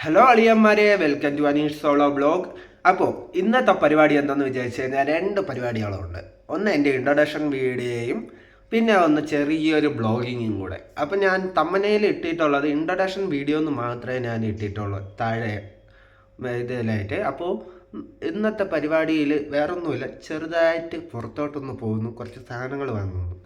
Hello അളിയന്മാരെ, welcome to Aneesh solo blog. അപ്പോൾ ഇന്നത്തെ പരിപാടി എന്താണെന്ന് വിചാരിച്ചു കഴിഞ്ഞാൽ രണ്ട് പരിപാടികളുണ്ട്. ഒന്ന് എൻ്റെ ഇൻട്രൊഡക്ഷൻ വീഡിയോയും പിന്നെ ഒന്ന് ചെറിയൊരു ബ്ലോഗിങ്ങും കൂടെ. അപ്പോൾ ഞാൻ തമ്മനയിൽ ഇട്ടിട്ടുള്ളത് ഇൻട്രൊഡക്ഷൻ വീഡിയോ എന്ന് മാത്രമേ ഞാൻ ഇട്ടിട്ടുള്ളൂ താഴെ ഇതിലായിട്ട്. അപ്പോൾ ഇന്നത്തെ പരിപാടിയിൽ വേറൊന്നുമില്ല, ചെറുതായിട്ട് പുറത്തോട്ടൊന്ന് പോകുന്നു, കുറച്ച് സാധനങ്ങൾ വാങ്ങുന്നു,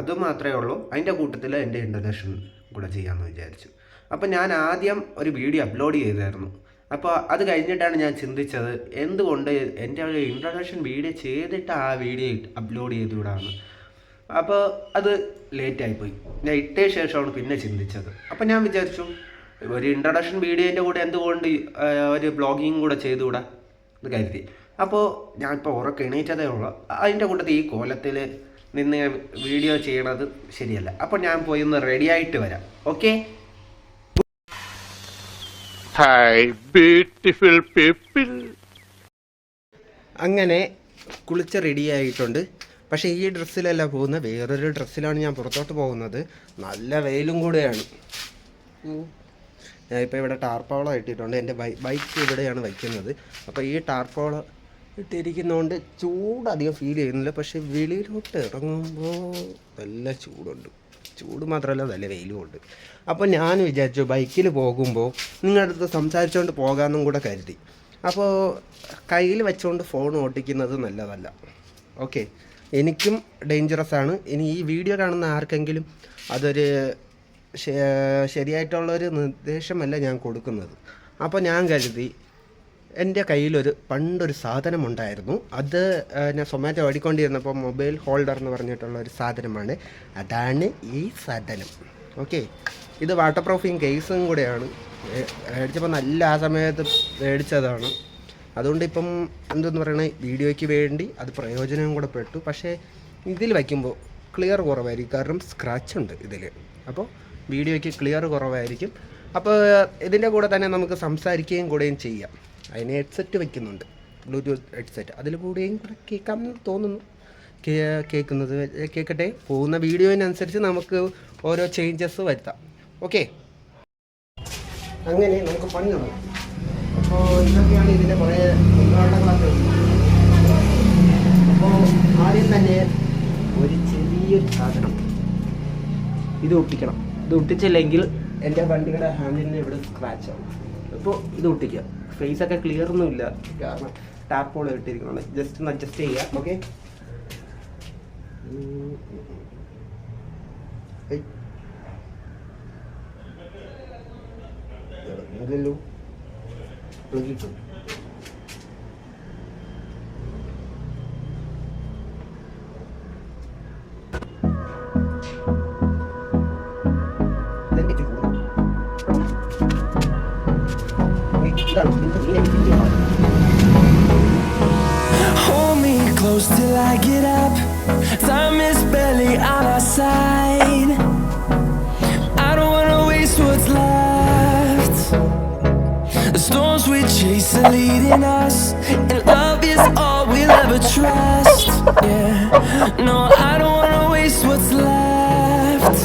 അതുമാത്രമേ ഉള്ളൂ. അതിൻ്റെ കൂട്ടത്തിൽ എൻ്റെ ഇൻട്രൊഡക്ഷൻ കൂടെ ചെയ്യാമെന്ന് വിചാരിച്ചു. അപ്പോൾ ഞാൻ ആദ്യം ഒരു വീഡിയോ അപ്ലോഡ് ചെയ്തായിരുന്നു. അപ്പോൾ അത് കഴിഞ്ഞിട്ടാണ് ഞാൻ ചിന്തിച്ചത് എന്തുകൊണ്ട് എൻ്റെ ഒരു ഇൻട്രൊഡക്ഷൻ വീഡിയോ ചെയ്തിട്ട് ആ വീഡിയോ അപ്ലോഡ് ചെയ്തുകൂടാണ്. അപ്പോൾ അത് ലേറ്റായിപ്പോയി. ഞാൻ ഇട്ട ശേഷമാണ് പിന്നെ ചിന്തിച്ചത്. അപ്പോൾ ഞാൻ വിചാരിച്ചു ഒരു ഇൻട്രൊഡക്ഷൻ വീഡിയോൻ്റെ കൂടെ എന്തുകൊണ്ട് ഒരു ബ്ലോഗിങ് കൂടെ ചെയ്തുകൂടാ എന്ന് കരുതി. അപ്പോൾ ഞാനിപ്പോൾ ഉറക്കം എണീറ്റതേ ഉള്ളൂ. അതിൻ്റെ കൂട്ടത്തിൽ ഈ കോലത്തിൽ നിന്ന് വീഡിയോ ചെയ്യണത് ശരിയല്ല. അപ്പോൾ ഞാൻ പോയി ഒന്ന് റെഡിയായിട്ട് വരാം. ഓക്കെ. Hi beautiful people. അങ്ങനെ കുളിച്ച് റെഡി ആയിട്ടുണ്ട്. പക്ഷേ ഈ ഡ്രസ്സിലല്ല പോകുന്നത്, വേറൊരു ഡ്രസ്സിലാണ് ഞാൻ പുറത്തോട്ട് പോകുന്നത്. നല്ല വെയിലും കൂടെയാണ്. ഞാനിപ്പോൾ ഇവിടെ ടാർപ്പാവളം ഇട്ടിട്ടുണ്ട്. എൻ്റെ ബൈക്ക് ഇവിടെയാണ് വയ്ക്കുന്നത്. അപ്പോൾ ഈ ടാർപ്പാവളം ഇട്ടിരിക്കുന്നതുകൊണ്ട് ചൂട് അധികം ഫീൽ ചെയ്യുന്നില്ല. പക്ഷേ വെളിയിലോട്ട് ഇറങ്ങുമ്പോൾ നല്ല ചൂടുണ്ട്. ചൂട് മാത്രമല്ല നല്ല വെയിലും ഉണ്ട്. അപ്പോൾ ഞാൻ വിചാരിച്ചു ബൈക്കിൽ പോകുമ്പോൾ നിങ്ങളുടെ അടുത്ത് സംസാരിച്ചുകൊണ്ട് പോകാമെന്നും കൂടെ കരുതി. അപ്പോൾ കയ്യിൽ വെച്ചുകൊണ്ട് ഫോൺ ഓടിക്കുന്നത് നല്ലതല്ല. ഓക്കെ, എനിക്കും ഡേഞ്ചറസ് ആണ്. ഇനി ഈ വീഡിയോ കാണുന്ന ആർക്കെങ്കിലും അതൊരു ശരിയായിട്ടുള്ളൊരു നിർദ്ദേശമല്ല ഞാൻ കൊടുക്കുന്നത്. അപ്പോൾ ഞാൻ കരുതി എൻ്റെ പണ്ടൊരു സാധനമുണ്ടായിരുന്നു. അത് ഞാൻ സൊമാറ്റോ ഓടിക്കൊണ്ടിരുന്നപ്പോൾ മൊബൈൽ ഹോൾഡർ എന്ന് പറഞ്ഞിട്ടുള്ള ഒരു സാധനമാണ്. അതാണ് ഈ സാധനം. ഓക്കെ, ഇത് വാട്ടർ പ്രൂഫിങ് കേസും കൂടെയാണ്. മേടിച്ചപ്പോൾ നല്ല ആ സമയത്ത് മേടിച്ചതാണ്. അതുകൊണ്ട് ഇപ്പം എന്തെന്ന് പറയണേ, വീഡിയോയ്ക്ക് വേണ്ടി അത് പ്രയോജനം കൂടെ പെട്ടു. പക്ഷേ ഇതിൽ വയ്ക്കുമ്പോൾ ക്ലിയർ കുറവായിരിക്കും, കാരണം സ്ക്രാച്ച് ഉണ്ട് ഇതിൽ. അപ്പോൾ വീഡിയോയ്ക്ക് ക്ലിയർ കുറവായിരിക്കും. അപ്പോൾ ഇതിൻ്റെ കൂടെ തന്നെ നമുക്ക് സംസാരിക്കുകയും കൂടെയും ചെയ്യാം. അതിന് ഹെഡ്സെറ്റ് വയ്ക്കുന്നുണ്ട്, ബ്ലൂടൂത്ത് ഹെഡ്സെറ്റ്. അതിൽ കൂടെയും കൂടെ കേൾക്കാമെന്ന് തോന്നുന്നു. കേൾക്കട്ടെ. പോകുന്ന വീഡിയോയിനനുസരിച്ച് നമുക്ക് ഓരോ ചേഞ്ചസ് വരുത്താം. ഓക്കെ, അങ്ങനെ നമുക്ക് പണി തുടങ്ങാം. അപ്പോൾ ഇതൊക്കെയാണ് ഇതിൻ്റെ കുറേ ഉദ്ഘാടനങ്ങളൊക്കെ. അപ്പോൾ ആദ്യം തന്നെ ഒരു ചെറിയൊരു സാധനം ഇത് ഒട്ടിക്കണം. ഇത് ഒട്ടിച്ചില്ലെങ്കിൽ എൻ്റെ വണ്ടിയുടെ ഹാൻഡിലിന് ഇവിടെ സ്ക്രാച്ച് ആവും. അപ്പോൾ ഇത് ഒട്ടിക്കുക. ഫേസൊക്കെ ക്ലിയർ ഒന്നുമില്ല, കാരണം ടാപ്പോൾ ഇട്ടിരിക്കണം. ജസ്റ്റ് ഒന്ന് അഡ്ജസ്റ്റ് ചെയ്യുക. ഓക്കെ, ഇതല്ലോ കിട്ടും. Hold me close till I get up. Time is barely on our side. I don't wanna waste what's left. The storms we chase are leading us, and love is all we'll ever trust. Yeah, no, I don't wanna waste what's left.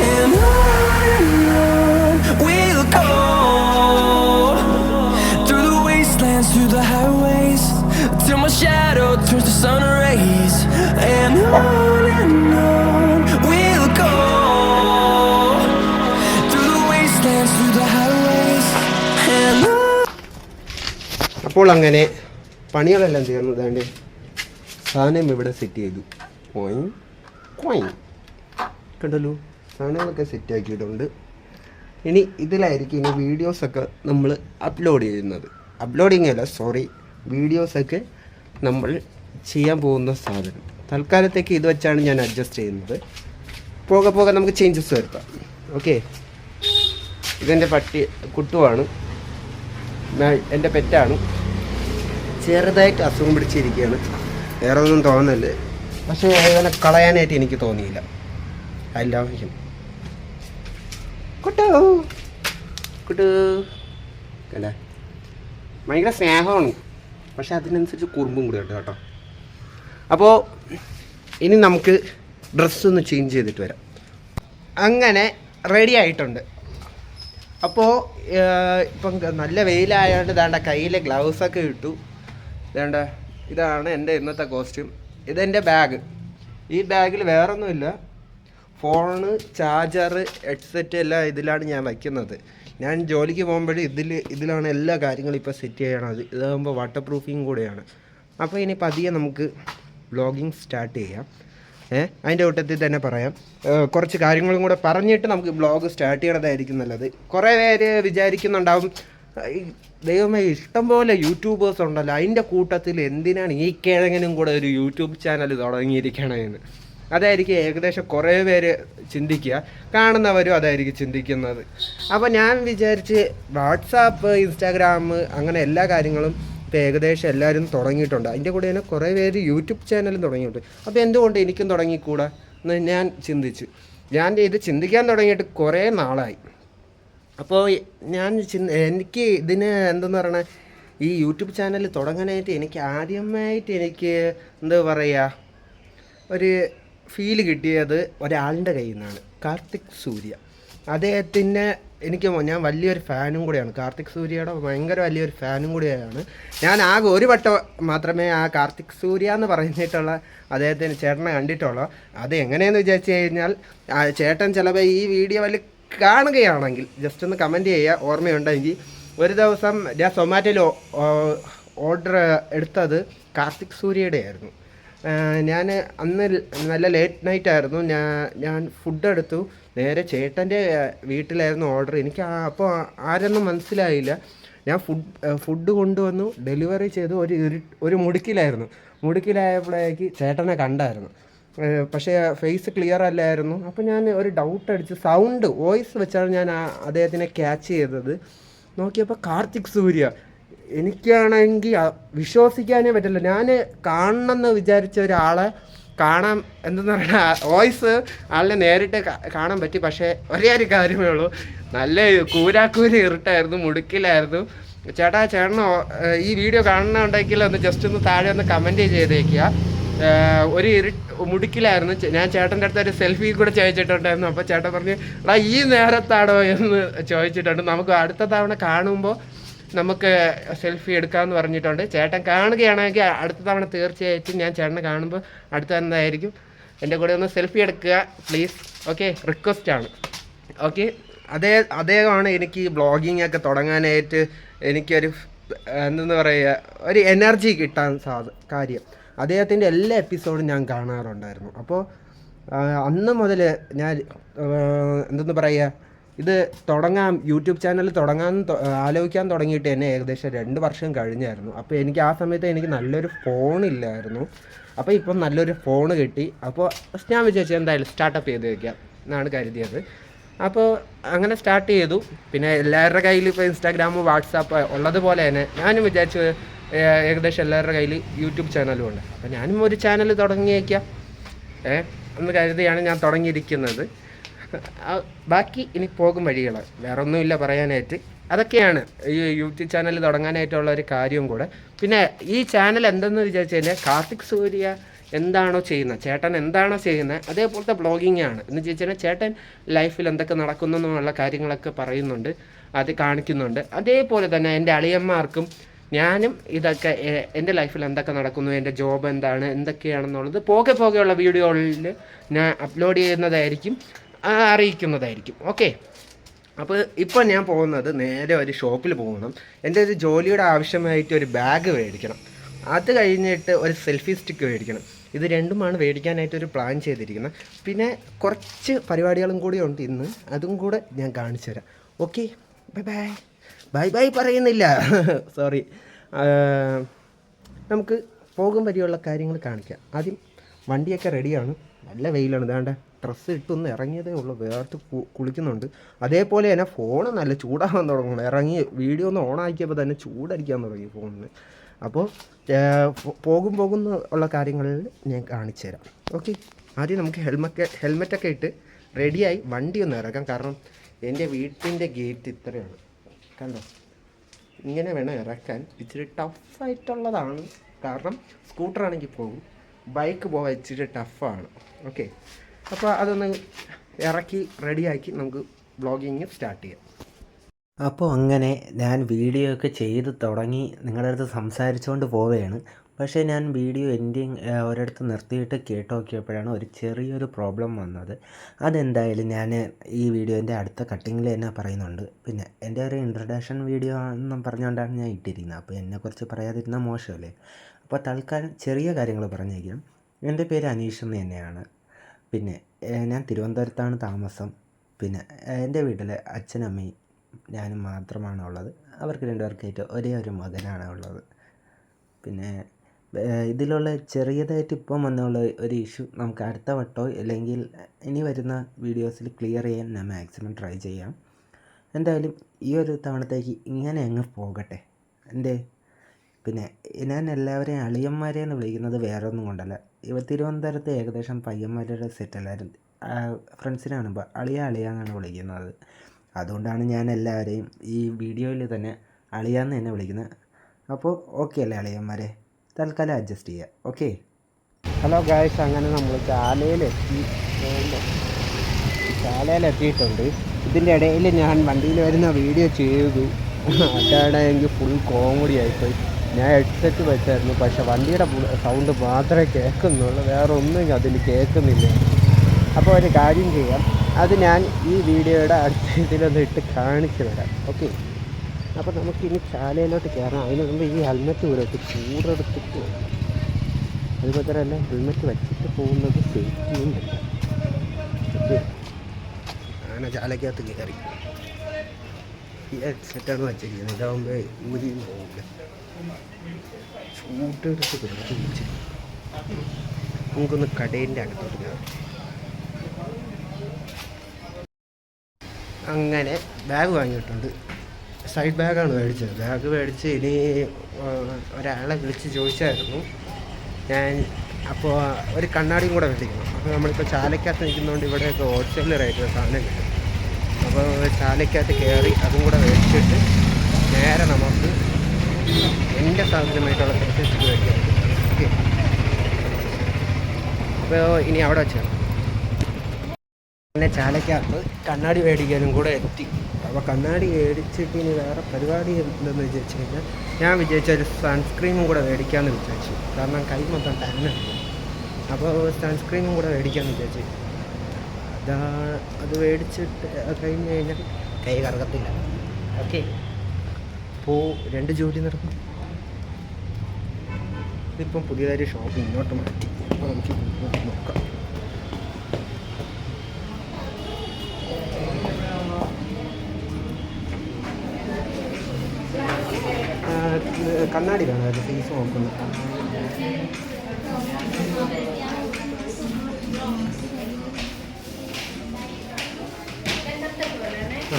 And on we'll go, through the wastelands, through the highways, till my shadow turns to sun rays. And on we'll go, through the wastelands, through the highways. And അപ്പോൾ അങ്ങനെ പണികളെല്ലാം തീർന്നു. വേണ്ടേ സാധനം ഇവിടെ set ചെയ്തു. കണ്ടല്ലോ, സാധനങ്ങളൊക്കെ സെറ്റ് ആക്കിയിട്ടുണ്ട്. ഇനി ഇതിലായിരിക്കും ഇനി വീഡിയോസൊക്കെ നമ്മൾ അപ്ലോഡ് ചെയ്യുന്നത്. വീഡിയോസൊക്കെ നമ്മൾ ചെയ്യാൻ പോകുന്ന സാധനം. തൽക്കാലത്തേക്ക് ഇത് വെച്ചാണ് ഞാൻ അഡ്ജസ്റ്റ് ചെയ്യുന്നത്. പോകെ നമുക്ക് ചേഞ്ചസ് വരുത്താം. ഓക്കെ, ഇതെൻ്റെ കുട്ടുവാണ്, എൻ്റെ പെറ്റാണ്. ചെറുതായിട്ട് അസുഖം പിടിച്ചിരിക്കുകയാണ്, വേറെ ഒന്നും തോന്നല്ലേ. പക്ഷേ അതിനെ കളയാനായിട്ട് എനിക്ക് തോന്നിയില്ല. എല്ലാവരും കുട്ടു അല്ല, ഭയങ്കര സ്നേഹമാണ്, പക്ഷെ അതിനനുസരിച്ച് കുറുമ്പും കൂടി കേട്ടോ. അപ്പോൾ ഇനി നമുക്ക് ഡ്രസ്സൊന്ന് ചേഞ്ച് ചെയ്തിട്ട് വരാം. അങ്ങനെ റെഡി ആയിട്ടുണ്ട്. അപ്പോൾ ഇപ്പം നല്ല വെയിലായതുകൊണ്ട് ഇതാണ്ട കയ്യിൽ ഗ്ലൗസൊക്കെ ഇട്ടു. ഇതാണ്ട ഇതാണ് എൻ്റെ ഇന്നത്തെ കോസ്റ്റ്യൂം. ഇതെൻ്റെ ബാഗ്. ഈ ബാഗിൽ വേറൊന്നുമില്ല, ഫോണ്, ചാർജർ, ഹെഡ്സെറ്റ് എല്ലാം ഇതിലാണ് ഞാൻ വയ്ക്കുന്നത്. ഞാൻ ജോലിക്ക് പോകുമ്പോൾ ഇതിലാണ് എല്ലാ കാര്യങ്ങളും ഇപ്പോൾ സെറ്റ് ചെയ്യണത്. ഇതാകുമ്പോൾ വാട്ടർ പ്രൂഫിങ് കൂടെയാണ്. അപ്പോൾ ഇനി പതിയെ നമുക്ക് വ്ളോഗിങ് സ്റ്റാർട്ട് ചെയ്യാം. അതിൻ്റെ കൂട്ടത്തിൽ തന്നെ പറയാം, കുറച്ച് കാര്യങ്ങളും കൂടെ പറഞ്ഞിട്ട് നമുക്ക് വ്ളോഗ് സ്റ്റാർട്ട് ചെയ്യണതായിരിക്കും നല്ലത്. കുറേ പേര് വിചാരിക്കുന്നുണ്ടാവും, ദൈവമേ ഇഷ്ടംപോലെ യൂട്യൂബേഴ്സ് ഉണ്ടല്ലോ, അതിൻ്റെ കൂട്ടത്തിൽ എന്തിനാണ് ഈ കിഴങ്ങനും കൂടെ ഒരു യൂട്യൂബ് ചാനൽ തുടങ്ങിയിരിക്കണമെന്ന്. അതായിരിക്കും ഏകദേശം കുറേ പേര് ചിന്തിക്കുക, കാണുന്നവരും അതായിരിക്കും ചിന്തിക്കുന്നത്. അപ്പോൾ ഞാൻ വിചാരിച്ച് വാട്സാപ്പ്, ഇൻസ്റ്റാഗ്രാം അങ്ങനെ എല്ലാ കാര്യങ്ങളും ഇപ്പോൾ ഏകദേശം എല്ലാവരും തുടങ്ങിയിട്ടുണ്ട്. അതിൻ്റെ കൂടെ തന്നെ കുറേ പേര് യൂട്യൂബ് ചാനലും തുടങ്ങിയിട്ടുണ്ട്. അപ്പോൾ എന്തുകൊണ്ട് എനിക്കും തുടങ്ങിക്കൂടാ എന്ന് ഞാൻ ചിന്തിച്ചു. ഞാൻ ഇത് ചിന്തിക്കാൻ തുടങ്ങിയിട്ട് കുറേ നാളായി. അപ്പോൾ എനിക്ക് ഇതിന് എന്തെന്ന് പറഞ്ഞാൽ ഈ യൂട്യൂബ് ചാനൽ തുടങ്ങാനായിട്ട് എനിക്ക് ആദ്യമായിട്ട് എന്താ പറയുക, ഒരു ഫീല് കിട്ടിയത് ഒരാളുടെ കയ്യിൽ നിന്നാണ്, കാർത്തിക് സൂര്യ. അദ്ദേഹത്തിൻ്റെ ഞാൻ വലിയൊരു ഫാനും കൂടെയാണ്, കാർത്തിക് സൂര്യയുടെ ഭയങ്കര വലിയൊരു ഫാനും കൂടിയാണ് ഞാൻ. ആകെ ഒരു വട്ടം മാത്രമേ ആ കാർത്തിക് സൂര്യ എന്ന് പറഞ്ഞിട്ടുള്ള അദ്ദേഹത്തിന് ചേട്ടനെ കണ്ടിട്ടുള്ളൂ. അത് എങ്ങനെയെന്ന് വിചാരിച്ചു കഴിഞ്ഞാൽ, ചേട്ടൻ ചിലപ്പോൾ ഈ വീഡിയോ വല്ല കാണുകയാണെങ്കിൽ ജസ്റ്റ് ഒന്ന് കമൻറ്റ് ചെയ്യുക, ഓർമ്മയുണ്ടെങ്കിൽ. ഒരു ദിവസം ഞാൻ സൊമാറ്റോയിൽ ഓർഡർ എടുത്തത് കാർത്തിക് സൂര്യയുടെ ആയിരുന്നു. ഞാൻ അന്ന് നല്ല ലേറ്റ് നൈറ്റ് ആയിരുന്നു. ഞാൻ ഫുഡ് എടുത്തു, നേരെ ചേട്ടൻ്റെ വീട്ടിലായിരുന്നു ഓർഡർ. എനിക്ക് അപ്പോൾ ആരൊന്നും മനസ്സിലായില്ല. ഞാൻ ഫുഡ് കൊണ്ടുവന്നു, ഡെലിവറി ചെയ്തു. ഒരു മുടുക്കിലായപ്പോഴേക്ക് ചേട്ടനെ കണ്ടായിരുന്നു, പക്ഷേ ഫേസ് ക്ലിയർ അല്ലായിരുന്നു. അപ്പോൾ ഞാൻ ഒരു ഡൗട്ട് അടിച്ച് വോയിസ് വെച്ചാണ് ഞാൻ അദ്ദേഹത്തിനെ ക്യാച്ച് ചെയ്തത്. നോക്കിയപ്പോൾ കാർത്തിക് സൂര്യ. എനിക്കാണെങ്കിൽ വിശ്വസിക്കാനേ പറ്റില്ല. ഞാൻ കാണണമെന്ന് വിചാരിച്ച ഒരാളെ കാണാൻ എന്തെന്ന് പറഞ്ഞാൽ വോയിസ് ആളിനെ നേരിട്ട് കാണാൻ പറ്റി. പക്ഷേ ഒരേ ഒരു കാര്യമേ ഉള്ളൂ, നല്ല കൂരാക്കൂരി ഇരുട്ടായിരുന്നു, മുടുക്കിലായിരുന്നു. ചേട്ടനോ ഈ വീഡിയോ കാണണമെന്നുണ്ടെങ്കിൽ ഒന്ന് ജസ്റ്റ് ഒന്ന് താഴെ ഒന്ന് കമൻറ്റ് ചെയ്തേക്കുക. ഒരു മുടുക്കിലായിരുന്നു. ഞാൻ ചേട്ടൻ്റെ അടുത്ത് ഒരു സെൽഫി കൂടെ ചോദിച്ചിട്ടുണ്ടായിരുന്നു. അപ്പോൾ ചേട്ടൻ പറഞ്ഞു, ഈ നേരത്താണോ എന്ന് ചോദിച്ചിട്ടുണ്ട്. നമുക്ക് അടുത്ത തവണ കാണുമ്പോൾ നമുക്ക് സെൽഫി എടുക്കാമെന്ന് പറഞ്ഞിട്ടുണ്ട്. ചേട്ടൻ കാണുകയാണെങ്കിൽ അടുത്ത തവണ തീർച്ചയായിട്ടും ഞാൻ ചേട്ടനെ കാണുമ്പോൾ അടുത്ത എന്തായിരിക്കും എൻ്റെ കൂടെ ഒന്ന് സെൽഫി എടുക്കുക പ്ലീസ്. ഓക്കെ, റിക്വസ്റ്റാണ്. ഓക്കെ, അദ്ദേഹമാണ് എനിക്ക് ബ്ലോഗിങ് ഒക്കെ തുടങ്ങാനായിട്ട് എനിക്കൊരു എന്തെന്ന് പറയുക, ഒരു എനർജി കിട്ടാൻ കാര്യം. അദ്ദേഹത്തിൻ്റെ എല്ലാ എപ്പിസോഡും ഞാൻ കാണാറുണ്ടായിരുന്നു. അപ്പോൾ അന്ന് മുതൽ ഞാൻ എന്തെന്ന് പറയുക, ഇത് യൂട്യൂബ് ചാനൽ ആലോചിക്കാൻ തുടങ്ങിയിട്ട് തന്നെ ഏകദേശം 2 വർഷം കഴിഞ്ഞായിരുന്നു. അപ്പോൾ എനിക്ക് ആ സമയത്ത് എനിക്ക് നല്ലൊരു ഫോണില്ലായിരുന്നു. അപ്പോൾ ഇപ്പം നല്ലൊരു ഫോണ് കിട്ടി. അപ്പോൾ ഞാൻ വിചാരിച്ചു എന്തായാലും സ്റ്റാർട്ടപ്പ് ചെയ്ത് വയ്ക്കാം എന്നാണ് കരുതിയത്. അപ്പോൾ അങ്ങനെ സ്റ്റാർട്ട് ചെയ്തു. പിന്നെ എല്ലാവരുടെ കയ്യിൽ ഇപ്പോൾ ഇൻസ്റ്റാഗ്രാം, വാട്സാപ്പ് ഉള്ളതുപോലെ തന്നെ ഞാനും വിചാരിച്ചു ഏകദേശം എല്ലാവരുടെ കയ്യിൽ യൂട്യൂബ് ചാനലും ഉണ്ട്. അപ്പോൾ ഞാനും ഒരു ചാനൽ തുടങ്ങിയേക്കാം എന്ന് കരുതിയാണ് ഞാൻ തുടങ്ങിയിരിക്കുന്നത്. ബാക്കി ഇനി പോകും വഴികൾ വേറെ ഒന്നുമില്ല പറയാനായിട്ട്. അതൊക്കെയാണ് ഈ യൂട്യൂബ് ചാനൽ തുടങ്ങാനായിട്ടുള്ള ഒരു കാര്യവും കൂടെ. പിന്നെ ഈ ചാനൽ എന്തെന്ന് വിചാരിച്ചു കഴിഞ്ഞാൽ, കാർത്തിക് സൂര്യ എന്താണോ ചെയ്യുന്നത്, ചേട്ടൻ എന്താണോ ചെയ്യുന്നത് അതേപോലത്തെ ബ്ലോഗിങ് ആണ് എന്ന് ചോദിച്ചാൽ, ചേട്ടൻ ലൈഫിൽ എന്തൊക്കെ നടക്കുന്നു എന്നുള്ള കാര്യങ്ങളൊക്കെ പറയുന്നുണ്ട്, അത് കാണിക്കുന്നുണ്ട്. അതേപോലെ തന്നെ എൻ്റെ അളിയന്മാർക്കും ഞാനും ഇതൊക്കെ എൻ്റെ ലൈഫിൽ എന്തൊക്കെ നടക്കുന്നു, എൻ്റെ ജോബ് എന്താണ്, എന്തൊക്കെയാണെന്നുള്ളത് പോകെയുള്ള വീഡിയോകളിൽ ഞാൻ അപ്ലോഡ് ചെയ്യുന്നതായിരിക്കും, അറിയിക്കുന്നതായിരിക്കും. ഓക്കെ, അപ്പോൾ ഇപ്പോൾ ഞാൻ പോകുന്നത് നേരെ ഒരു ഷോപ്പിൽ പോകണം. എൻ്റെ ഒരു ജോലിയുടെ ആവശ്യമായിട്ട് ഒരു ബാഗ് മേടിക്കണം. അത് കഴിഞ്ഞിട്ട് ഒരു സെൽഫി സ്റ്റിക്ക് മേടിക്കണം. ഇത് രണ്ടുമാണ് മേടിക്കാനായിട്ടൊരു പ്ലാൻ ചെയ്തിരിക്കുന്നത്. പിന്നെ കുറച്ച് പരിപാടികളും കൂടി ഉണ്ട് ഇന്ന്, അതും കൂടെ ഞാൻ കാണിച്ചു തരാം. ഓക്കെ, ബൈ പറയുന്നില്ല സോറി. നമുക്ക് പോകും വരെയുള്ള കാര്യങ്ങൾ കാണിക്കാം. ആദ്യം വണ്ടിയൊക്കെ റെഡിയാണ്, നല്ല വെയിലാണ്. ഇതാണ്ട് ഡ്രസ്സ് ഇട്ടൊന്ന് ഇറങ്ങിയതേ ഉള്ളൂ, വേർത്ത് കുളിക്കുന്നുണ്ട്. അതേപോലെ തന്നെ ഫോണ് നല്ല ചൂടാകാൻ തുടങ്ങണം. ഇറങ്ങി വീഡിയോ ഒന്ന് ഓണാക്കിയപ്പോൾ തന്നെ ചൂടടിക്കാൻ തുടങ്ങി ഫോണിന്. അപ്പോൾ പോകും ഉള്ള കാര്യങ്ങളിൽ ഞാൻ കാണിച്ചു തരാം. ഓക്കെ, ആദ്യം നമുക്ക് ഹെൽമെറ്റൊക്കെ ഇട്ട് റെഡിയായി വണ്ടി ഒന്ന് ഇറക്കാം. കാരണം എൻ്റെ വീട്ടിൻ്റെ ഗേറ്റ് ഇത്രയാണ്, കണ്ടോ? ഇങ്ങനെ വേണം ഇറക്കാൻ. ഇച്ചിരി ടഫായിട്ടുള്ളതാണ്, കാരണം സ്കൂട്ടറാണെങ്കിൽ പോകും, ബൈക്ക് പോകാൻ ഇച്ചിരി ടഫാണ്. ഓക്കെ, അപ്പോൾ അതൊന്ന് ഇറക്കി റെഡിയാക്കി നമുക്ക് വ്ളോഗിങ് സ്റ്റാർട്ട് ചെയ്യാം. അപ്പോൾ അങ്ങനെ ഞാൻ വീഡിയോ ഒക്കെ ചെയ്ത് തുടങ്ങി നിങ്ങളുടെ അടുത്ത് സംസാരിച്ചുകൊണ്ട് പോവുകയാണ്. പക്ഷേ ഞാൻ വീഡിയോ എൻഡിങ് ഒരിടത്ത് നിർത്തിയിട്ട് കേട്ട് നോക്കിയപ്പോഴാണ് ഒരു ചെറിയൊരു പ്രോബ്ലം വന്നത്. അതെന്തായാലും ഞാൻ ഈ വീഡിയോൻ്റെ അടുത്ത കട്ടിങ്ങിൽ തന്നെ പറയുന്നുണ്ട്. പിന്നെ എൻ്റെ ഒരു ഇൻട്രൊഡക്ഷൻ വീഡിയോ ആണെന്നും പറഞ്ഞുകൊണ്ടാണ് ഞാൻ ഇട്ടിരിക്കുന്നത്. അപ്പോൾ എന്നെക്കുറിച്ച് പറയാതിരുന്നാൽ മോശമല്ലേ. അപ്പോൾ തൽക്കാലം ചെറിയ കാര്യങ്ങൾ പറഞ്ഞേക്കാം. എൻ്റെ പേര് അനീഷ് എന്ന് തന്നെയാണ്. പിന്നെ ഞാൻ തിരുവനന്തപുരത്താണ് താമസം. പിന്നെ എൻ്റെ വീട്ടിൽ അച്ഛനമ്മയും ഞാനും മാത്രമാണ് ഉള്ളത്. അവർക്ക് രണ്ടുപേർക്കായിട്ട് ഒരേ ഒരു മകനാണ് ഉള്ളത്. പിന്നെ ഇതിലുള്ള ചെറിയതായിട്ട് ഇപ്പം വന്നുള്ള ഒരു ഇഷ്യൂ നമുക്ക് അടുത്ത വട്ടോ അല്ലെങ്കിൽ ഇനി വരുന്ന വീഡിയോസിൽ ക്ലിയർ ചെയ്യാൻ ഞാൻ മാക്സിമം ട്രൈ ചെയ്യാം. എന്തായാലും ഈ ഒരു തവണത്തേക്ക് ഇങ്ങനെ അങ്ങ് പോകട്ടെ. പിന്നെ ഞാൻ എല്ലാവരെയും അളിയന്മാരെന്ന് വിളിക്കുന്നത് വേറെ ഒന്നും കൊണ്ടല്ല. തിരുവനന്തപുരത്ത് ഏകദേശം പയ്യന്മാരുടെ സെറ്റ് എല്ലാവരും ഫ്രണ്ട്സിനാണ് അളിയാന്നാണ് വിളിക്കുന്നത്. അതുകൊണ്ടാണ് ഞാൻ എല്ലാവരെയും ഈ വീഡിയോയിൽ തന്നെ അളിയാന്ന് തന്നെ വിളിക്കുന്നത്. അപ്പോൾ ഓക്കെ അല്ലേ അളിയന്മാരെ? തൽക്കാലം അഡ്ജസ്റ്റ് ചെയ്യുക. ഓക്കെ. ഹലോ ഗായ്സ്, അങ്ങനെ നമ്മൾ ചാലയിലെത്തിയിട്ടുണ്ട്. ഇതിൻ്റെ ഇടയിൽ ഞാൻ വണ്ടിയിൽ വരുന്ന വീഡിയോ ചെയ്തു. അതാണ് എനിക്ക് ഫുൾ കോമഡി ആയിപ്പോയി. ഞാൻ ഹെഡ്സെറ്റ് വെച്ചായിരുന്നു, പക്ഷേ വണ്ടിയുടെ സൗണ്ട് മാത്രമേ കേൾക്കുന്നുള്ളൂ, വേറെ ഒന്നും അതിൽ കേൾക്കുന്നില്ല. അപ്പോൾ ഒരു കാര്യം ചെയ്യാം, അത് ഞാൻ ഈ വീഡിയോയുടെ അടുത്ത ഇതിലൊന്ന് ഇട്ട് കാണിച്ചു തരാം. ഓക്കെ. അപ്പോൾ നമുക്കിനി ചാലയിലോട്ട് കയറാം. അതിന് മുമ്പ് ഈ ഹെൽമെറ്റ് കൂടെ ചൂടെടുത്തിട്ട് അതുമാത്രമല്ല ഹെൽമെറ്റ് വെച്ചിട്ട് പോകുന്നത് സേഫ്റ്റിയുമില്ല. ഓക്കെ. അങ്ങനെ ചാലയ്ക്കകത്ത് കയറി ഈ ഹെഡ്സെറ്റാണ് വച്ചിരിക്കുന്നത്. ഇതാകുമ്പോൾ ഊരിയും പോകില്ല. ചൂടെടുത്ത് കിടത്തി വെച്ച് നമുക്കൊന്ന് കടേൻ്റെ അകത്തോട്ട് കയറാം. അങ്ങനെ ബാഗ് വാങ്ങിയിട്ടുണ്ട്. സൈഡ് ബാഗാണ് മേടിച്ചത്. ബാഗ് മേടിച്ച് ഇനി ഒരാളെ വിളിച്ച് ചോദിച്ചായിരുന്നു ഞാൻ. അപ്പോൾ ഒരു കണ്ണാടിയും കൂടെ മേടിക്കണം. അപ്പോൾ നമ്മളിപ്പോൾ ചാലയ്ക്കകത്ത് നിൽക്കുന്നതുകൊണ്ട് ഇവിടെയൊക്കെ ഹോൾസെയിൽ റേറ്റ് സാധനം കിട്ടും. അപ്പോൾ ചാലയ്ക്കകത്ത് കയറി അതും കൂടെ മേടിച്ചിട്ട് നേരെ നമുക്ക് എൻ്റെ സാധനമായിട്ടുള്ള പ്രത്യേകിച്ച് മേടിക്കാൻ പറ്റും. ഓക്കെ. അപ്പോൾ ഇനി അവിടെ വെച്ചാണ് പിന്നെ ചാലയ്ക്കകത്ത് കണ്ണാടി മേടിക്കാനും കൂടെ എത്തി. അപ്പോൾ കണ്ണാടി മേടിച്ചിട്ട് ഇനി വേറെ പരിപാടി എന്തെന്ന് വിചാരിച്ചു കഴിഞ്ഞാൽ ഞാൻ വിചാരിച്ച ഒരു സൺസ്ക്രീമും കൂടെ മേടിക്കാമെന്ന് വിചാരിച്ചു. കാരണം കൈ മൊത്തം ടാനാണ്. അപ്പോൾ സൺസ്ക്രീമും കൂടെ മേടിക്കാമെന്ന് വിചാരിച്ചു. അത് മേടിച്ചിട്ട് കഴിഞ്ഞ് കഴിഞ്ഞാൽ കൈ കറക്കത്തില്ല. ഓക്കെ. അപ്പോൾ 2 ജോലി നടക്കും. ഇതിപ്പം പുതിയതായിട്ട് ഷോപ്പ് ഇങ്ങോട്ട് മാറ്റി. അപ്പോൾ നമുക്ക് നോക്കാം. കണ്ണാടി കാണാമല്ലോ, ഫേസ് നോക്കുന്നു.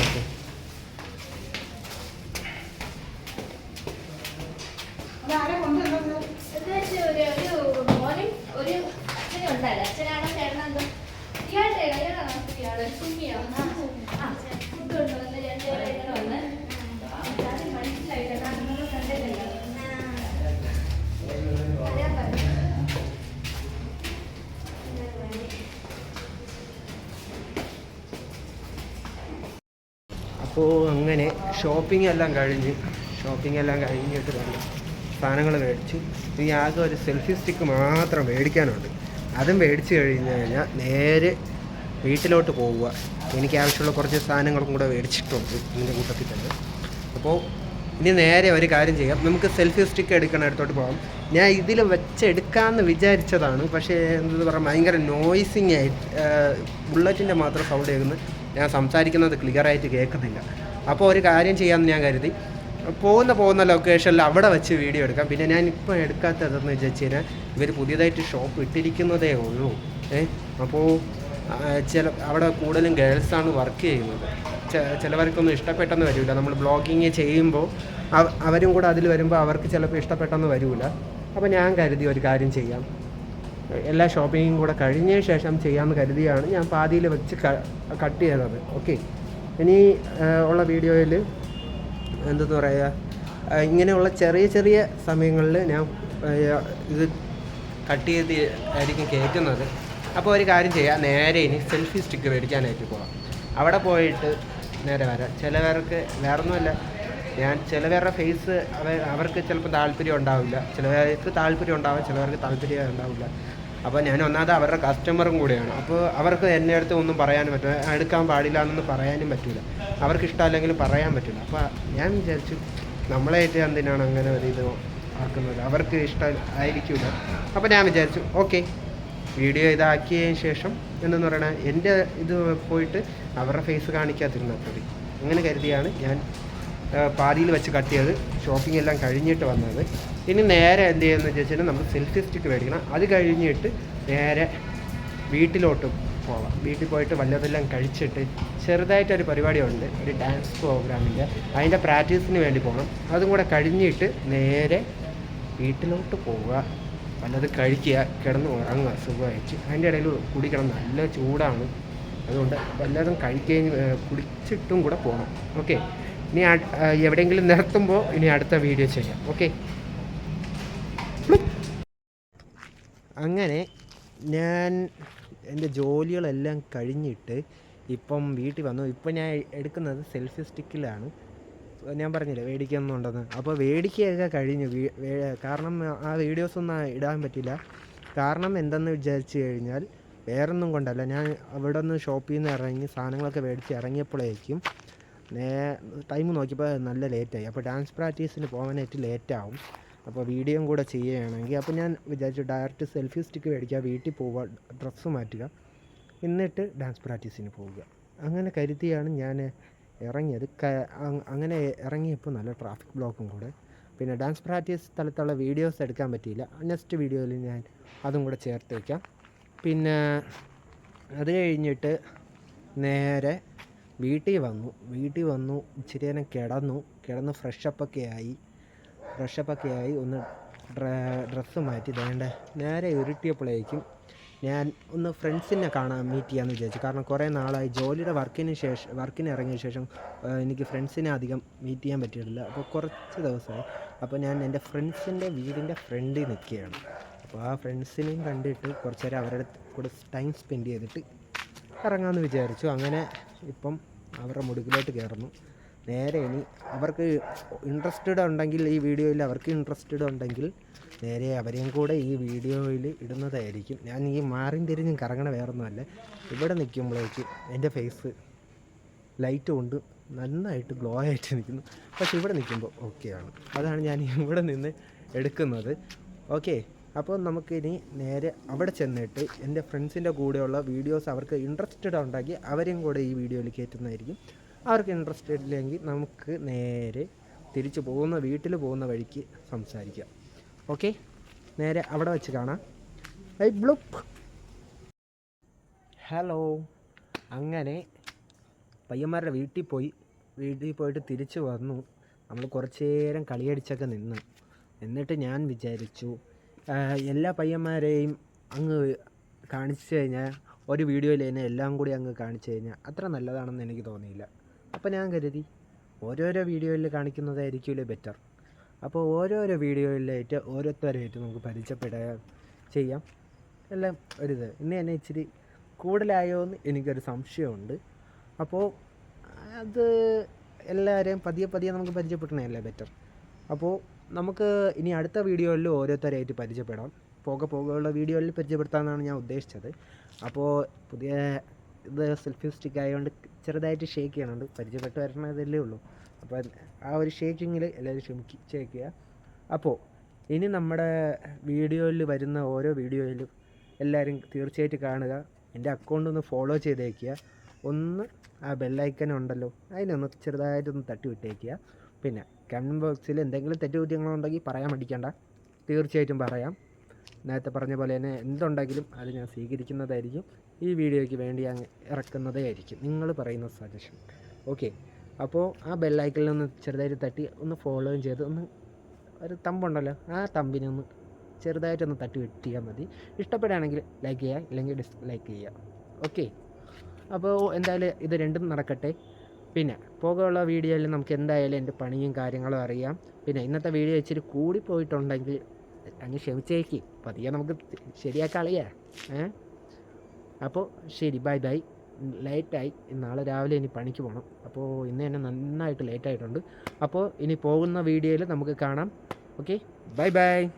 ഓക്കെ. അപ്പോൾ അങ്ങനെ ഷോപ്പിംഗ് എല്ലാം കഴിഞ്ഞിട്ട് തന്നെ സാധനങ്ങൾ മേടിച്ചു. ഇനി ആകെ ഒരു സെൽഫി സ്റ്റിക്ക് മാത്രം മേടിക്കാനുണ്ട്. അതും മേടിച്ച് കഴിഞ്ഞ് കഴിഞ്ഞാൽ നേരെ വീട്ടിലോട്ട് പോവുക. എനിക്ക് ആവശ്യമുള്ള കുറച്ച് സാധനങ്ങളും കൂടെ മേടിച്ചിട്ടുണ്ട് ഇതിൻ്റെ കൂട്ടത്തിൽ തന്നെ. അപ്പോൾ ഇനി നേരെ ഒരു കാര്യം ചെയ്യാം, നമുക്ക് സെൽഫി സ്റ്റിക്ക് എടുക്കണം, അടുത്തോട്ട് പോകാം. ഞാൻ ഇതിൽ വെച്ചെടുക്കാമെന്ന് വിചാരിച്ചതാണ്, പക്ഷേ എന്താ പറയുക, ഭയങ്കര നോയ്സിങ് ആയിട്ട് ബുള്ളറ്റിൻ്റെ മാത്രം സൗണ്ട് കേൾക്കുന്നു. ഞാൻ സംസാരിക്കുന്നത് ക്ലിയറായിട്ട് കേൾക്കുന്നില്ല. അപ്പോൾ ഒരു കാര്യം ചെയ്യാമെന്ന് ഞാൻ കരുതി, പോകുന്ന ലൊക്കേഷനിൽ അവിടെ വെച്ച് വീഡിയോ എടുക്കാം. പിന്നെ ഞാൻ ഇപ്പോൾ എടുക്കാത്തതെന്ന് വിചാരിച്ചു കഴിഞ്ഞാൽ ഇവർ പുതിയതായിട്ട് ഷോപ്പ് ഇട്ടിരിക്കുന്നതേ ഉള്ളൂ. അപ്പോൾ അവിടെ കൂടുതലും ഗേൾസാണ് വർക്ക് ചെയ്യുന്നത്. ചിലവർക്കൊന്നും ഇഷ്ടപ്പെട്ടെന്ന് വരില്ല. നമ്മൾ ബ്ലോഗിങ് ചെയ്യുമ്പോൾ അവരും കൂടെ അതിൽ വരുമ്പോൾ അവർക്ക് ചിലപ്പോൾ ഇഷ്ടപ്പെട്ടെന്ന് വരില്ല. അപ്പോൾ ഞാൻ കരുതി ഒരു കാര്യം ചെയ്യാം, എല്ലാ ഷോപ്പിങ്ങും കൂടെ കഴിഞ്ഞ ശേഷം ചെയ്യാമെന്ന് കരുതിയാണ് ഞാൻ പാതിയിൽ വെച്ച് കട്ട് ചെയ്തത്. ഓക്കെ. ഇനി ഉള്ള വീഡിയോയിൽ എന്തെന്ന് പറയുക, ഇങ്ങനെയുള്ള ചെറിയ സമയങ്ങളിൽ ഞാൻ ഇത് കട്ട് ചെയ്ത് ആയിരിക്കും കയറ്റുന്നത്. അപ്പോൾ ഒരു കാര്യം ചെയ്യാം, നേരെ ഇനി സെൽഫി സ്റ്റിക്ക് മേടിക്കാനായിട്ട് പോകാം. അവിടെ പോയിട്ട് നേരെ വരാം. ചിലവർക്ക് വേറൊന്നുമല്ല, ഞാൻ ചിലവരുടെ ഫേസ് അവർക്ക് ചിലപ്പോൾ താല്പര്യം ഉണ്ടാവില്ല, ചിലവർക്ക് താല്പര്യം ഉണ്ടാവും, ചിലവർക്ക് താല്പര്യം ഉണ്ടാവില്ല. അപ്പോൾ ഞാൻ ഒന്നാമത് അവരുടെ കസ്റ്റമറും കൂടെയാണ്. അപ്പോൾ അവർക്ക് എൻ്റെ അടുത്ത് ഒന്നും പറയാനും പറ്റില്ല, എടുക്കാൻ പാടില്ല എന്നൊന്നും പറയാനും പറ്റില്ല, അവർക്ക് ഇഷ്ടമല്ലെങ്കിലും പറയാൻ പറ്റില്ല. അപ്പോൾ ഞാൻ വിചാരിച്ചു നമ്മളായിട്ട് എന്തിനാണ് അങ്ങനെ ഒരു ഇത് ആക്കുന്നത്, അവർക്ക് ഇഷ്ടം ആയിരിക്കില്ല. അപ്പോൾ ഞാൻ വിചാരിച്ചു ഓക്കെ, വീഡിയോ ഇതാക്കിയതിന് ശേഷം എന്തെന്ന് പറയണത് എൻ്റെ ഇത് പോയിട്ട് അവരുടെ ഫേസ് കാണിക്കാതിരുന്നാൽ മതി. അങ്ങനെ കരുതിയാണ് ഞാൻ പാതിയിൽ വെച്ച് കട്ട് ചെയ്ത് ഷോപ്പിംഗ് എല്ലാം കഴിഞ്ഞിട്ട് വന്നത്. ഇനി നേരെ എന്ത് ചെയ്യുന്നത് വെച്ചാൽ നമ്മൾ സെൽഫി സ്റ്റിക്ക് മേടിക്കണം. അത് കഴിഞ്ഞിട്ട് നേരെ വീട്ടിലോട്ട് പോവാം. വീട്ടിൽ പോയിട്ട് വല്ലതെല്ലാം കഴിച്ചിട്ട് ചെറുതായിട്ടൊരു പരിപാടിയുണ്ട്, ഒരു ഡാൻസ് പ്രോഗ്രാമിൻ്റെ, അതിൻ്റെ പ്രാക്ടീസിന് വേണ്ടി പോകണം. അതും കൂടെ കഴിഞ്ഞിട്ട് നേരെ വീട്ടിലോട്ട് പോവുക, വല്ലത് കഴിക്കുക, കിടന്ന് ഉറങ്ങുക സുഖമായിട്ട്. അതിൻ്റെ ഇടയിൽ കുടിക്കണം, നല്ല ചൂടാണ്, അതുകൊണ്ട് വല്ലതും കഴിക്കുകയും കുടിച്ചിട്ടും കൂടെ പോകണം. ഓക്കെ, ഇനി എവിടെയെങ്കിലും നിർത്തുമ്പോൾ ഇനി അടുത്ത വീഡിയോ ചെയ്യാം. ഓക്കെ, അങ്ങനെ ഞാൻ എൻ്റെ ജോലികളെല്ലാം കഴിഞ്ഞിട്ട് ഇപ്പം വീട്ടിൽ വന്നു. ഇപ്പം ഞാൻ എടുക്കുന്നത് സെൽഫി സ്റ്റിക്കിലാണ്. ഞാൻ പറഞ്ഞില്ലേ മേടിക്കുന്നുണ്ടെന്ന്. അപ്പോൾ മേടിക്കുകയൊക്കെ കഴിഞ്ഞു. കാരണം ആ വീഡിയോസൊന്നും ഇടാൻ പറ്റില്ല. കാരണം എന്തെന്ന് വിചാരിച്ചു കഴിഞ്ഞാൽ വേറൊന്നും കൊണ്ടല്ല, ഞാൻ അവിടെ നിന്ന് ഷോപ്പിൽ നിന്ന് ഇറങ്ങി സാധനങ്ങളൊക്കെ മേടിച്ച് ഇറങ്ങിയപ്പോഴേക്കും ടൈം നോക്കിയപ്പോൾ നല്ല ലേറ്റായി. അപ്പോൾ ഡാൻസ് പ്രാക്ടീസിന് പോകാനായിട്ട് ലേറ്റാവും. അപ്പോൾ വീഡിയോയും കൂടെ ചെയ്യുകയാണെങ്കിൽ അപ്പോൾ ഞാൻ വിചാരിച്ചു ഡയറക്റ്റ് സെൽഫി സ്റ്റിക്ക് മേടിക്കുക, വീട്ടിൽ പോവുക, ഡ്രസ്സ് മാറ്റുക, എന്നിട്ട് ഡാൻസ് പ്രാക്ടീസിന് പോവുക. അങ്ങനെ കരുതിയാണ് ഞാൻ ഇറങ്ങിയത്. അങ്ങനെ ഇറങ്ങിയപ്പോൾ നല്ല ട്രാഫിക് ബ്ലോക്കും കൂടെ. പിന്നെ ഡാൻസ് പ്രാക്ടീസ് സ്ഥലത്തുള്ള വീഡിയോസ് എടുക്കാൻ പറ്റിയില്ല. നെക്സ്റ്റ് വീഡിയോയിൽ ഞാൻ അതും കൂടെ ചേർത്ത് വയ്ക്കാം. പിന്നെ അത് കഴിഞ്ഞിട്ട് നേരെ വീട്ടിൽ വന്നു ഇച്ചിരി നേരം കിടന്ന് ഫ്രഷപ്പൊക്കെ ആയി ഒന്ന് ഡ്രസ്സ് മാറ്റി വേണ്ട നേരെ ഇരുട്ടിയപ്പോഴേക്കും ഞാൻ ഒന്ന് ഫ്രണ്ട്സിനെ മീറ്റ് ചെയ്യാമെന്ന് വിചാരിച്ചു. കാരണം കുറേ നാളായി ജോലിയുടെ വർക്കിന് ഇറങ്ങിയ ശേഷം എനിക്ക് ഫ്രണ്ട്സിനെ അധികം മീറ്റ് ചെയ്യാൻ പറ്റിയിട്ടില്ല. അപ്പോൾ കുറച്ച് ദിവസമായി. അപ്പോൾ ഞാൻ എൻ്റെ ഫ്രണ്ട്സിൻ്റെ വീടിൻ്റെ ഫ്രണ്ടിൽ നിൽക്കുകയാണ്. അപ്പോൾ ആ ഫ്രണ്ട്സിനെയും കണ്ടിട്ട് കുറച്ച് നേരം അവരുടെ കൂടെ ടൈം സ്പെൻഡ് ചെയ്തിട്ട് ഇറങ്ങാമെന്ന് വിചാരിച്ചു. അങ്ങനെ ഇപ്പം അവരുടെ മുടുക്കിലോട്ട് കയറുന്നു. നേരെ ഇനി അവർക്ക് ഇൻട്രസ്റ്റഡ് ഉണ്ടെങ്കിൽ ഈ വീഡിയോയിൽ അവർക്ക് ഇൻട്രസ്റ്റഡ് ഉണ്ടെങ്കിൽ നേരെ അവരെയും കൂടെ ഈ വീഡിയോയിൽ ഇടുന്നതായിരിക്കും. ഞാൻ ഈ മാറിയും തിരിഞ്ഞും കറങ്ങണ വേറൊന്നുമല്ല, ഇവിടെ നിൽക്കുമ്പോഴേക്ക് എൻ്റെ ഫേസ് ലൈറ്റ് കൊണ്ട് നന്നായിട്ട് ഗ്ലോ ആയിട്ട് നിൽക്കുന്നു. പക്ഷേ ഇവിടെ നിൽക്കുമ്പോൾ ഓക്കെയാണ്. അതാണ് ഞാൻ ഇവിടെ നിന്ന് എടുക്കുന്നത്. ഓക്കെ, അപ്പോൾ നമുക്കിനി നേരെ അവിടെ ചെന്നിട്ട് എൻ്റെ ഫ്രണ്ട്സിൻ്റെ കൂടെയുള്ള വീഡിയോസ് അവർക്ക് ഇൻട്രസ്റ്റഡ് ഉണ്ടെങ്കിൽ അവരെയും കൂടെ ഈ വീഡിയോയിൽ കയറ്റുന്നതായിരിക്കും. അവർക്ക് ഇൻട്രസ്റ്റഡ് ഇല്ലെങ്കിൽ നമുക്ക് നേരെ തിരിച്ച് വീട്ടിൽ പോകുന്ന വഴിക്ക് സംസാരിക്കാം. ഓക്കെ, നേരെ അവിടെ വെച്ച് കാണാം. ഹലോ, അങ്ങനെ പയ്യന്മാരുടെ വീട്ടിൽ പോയിട്ട് തിരിച്ച് വന്നു. നമ്മൾ കുറച്ച് നേരം കളിയടിച്ചൊക്കെ എന്നിട്ട് ഞാൻ വിചാരിച്ചു എല്ലാ പയ്യന്മാരെയും അങ്ങ് കാണിച്ചു കഴിഞ്ഞാൽ ഒരു വീഡിയോയിൽ തന്നെ എല്ലാം കൂടി അങ്ങ് കാണിച്ചു കഴിഞ്ഞാൽ അത്ര നല്ലതാണെന്ന് എനിക്ക് തോന്നിയില്ല. അപ്പോൾ ഞാൻ കരുതി ഓരോരോ വീഡിയോയിൽ കാണിക്കുന്നതായിരിക്കുമല്ലേ ബെറ്റർ. അപ്പോൾ ഓരോരോ വീഡിയോയിലായിട്ട് ഓരോരുത്തരായിട്ട് നമുക്ക് ചെയ്യാം എല്ലാം ഒരിത്. ഇന്ന് തന്നെ ഇച്ചിരി കൂടുതലായോ എന്ന് എനിക്കൊരു സംശയമുണ്ട്. അപ്പോൾ അത് എല്ലാവരെയും പതിയെ നമുക്ക് പരിചയപ്പെടണമല്ലേ ബെറ്റർ. അപ്പോൾ നമുക്ക് ഇനി അടുത്ത വീഡിയോയിൽ ഓരോരുത്തരായിട്ട് പരിചയപ്പെടാം. പോകെയുള്ള വീഡിയോയിൽ പരിചയപ്പെടുത്താമെന്നാണ് ഞാൻ ഉദ്ദേശിച്ചത്. അപ്പോൾ പുതിയ ഇത് സെൽഫി സ്റ്റിക്ക് ആയതുകൊണ്ട് ചെറുതായിട്ട് ഷേക്ക് ചെയ്യണുണ്ട്, പരിചയപ്പെട്ട് വരണതല്ലേ ഉള്ളൂ. അപ്പോൾ ആ ഒരു ഷേക്കിങ്ങിൽ എല്ലാവരും ക്ഷമിച്ചേക്കുക. അപ്പോൾ ഇനി നമ്മുടെ വീഡിയോയിൽ വരുന്ന ഓരോ വീഡിയോയിലും എല്ലാവരും തീർച്ചയായിട്ടും കാണുക. എൻ്റെ അക്കൗണ്ട് ഒന്ന് ഫോളോ ചെയ്തേക്കുക. ഒന്ന് ആ ബെല്ലൈക്കൻ ഉണ്ടല്ലോ അതിനൊന്ന് ചെറുതായിട്ടൊന്ന് തട്ടി വിട്ടേക്കുക. പിന്നെ കമൻറ്റ് ബോക്സിൽ എന്തെങ്കിലും തെറ്റുകുറ്റങ്ങളുണ്ടെങ്കിൽ പറയാൻ മടിക്കണ്ട, തീർച്ചയായിട്ടും പറയാം. നേരത്തെ പറഞ്ഞ പോലെ തന്നെ എന്തുണ്ടെങ്കിലും അത് ഞാൻ സ്വീകരിക്കുന്നതായിരിക്കും. ഈ വീഡിയോയ്ക്ക് വേണ്ടി അങ്ങ് ഇറക്കുന്നതേ ആയിരിക്കും നിങ്ങൾ പറയുന്ന സജഷൻ. ഓക്കെ, അപ്പോൾ ആ ബെല്ലൈക്കനിൽ ഒന്ന് ചെറുതായിട്ട് തട്ടി ഒന്ന് ഫോളോയും ചെയ്ത് ഒന്ന് ഒരു തമ്പുണ്ടല്ലോ ആ തമ്പിനെ ഒന്ന് ചെറുതായിട്ടൊന്ന് തട്ടി വെട്ടിയാൽ മതി. ഇഷ്ടപ്പെടുകയാണെങ്കിൽ ലൈക്ക് ചെയ്യുക, ഇല്ലെങ്കിൽ ഡിസ്ലൈക്ക് ചെയ്യുക. ഓക്കെ, അപ്പോൾ എന്തായാലും ഇത് രണ്ടും നടക്കട്ടെ. പിന്നെ പോകെയുള്ള വീഡിയോയിൽ നമുക്ക് എന്തായാലും എൻ്റെ പണിയും കാര്യങ്ങളും അറിയാം. പിന്നെ ഇന്നത്തെ വീഡിയോ ഇച്ചിരി കൂടിപ്പോയിട്ടുണ്ടെങ്കിൽ അങ്ങ് ക്ഷമിച്ചേക്ക്, പതിയെ നമുക്ക് ശരിയാക്കാൻ അറിയാം. അപ്പോൾ ശരി, ബൈ. ലേറ്റായി. നാളെ രാവിലെ ഇനി പണിക്ക് പോകണം. അപ്പോൾ ഇന്ന് തന്നെ നന്നായിട്ട് ലേറ്റായിട്ടുണ്ട്. അപ്പോൾ ഇനി പോകുന്ന വീഡിയോയിൽ നമുക്ക് കാണാം. Okay, bye bye.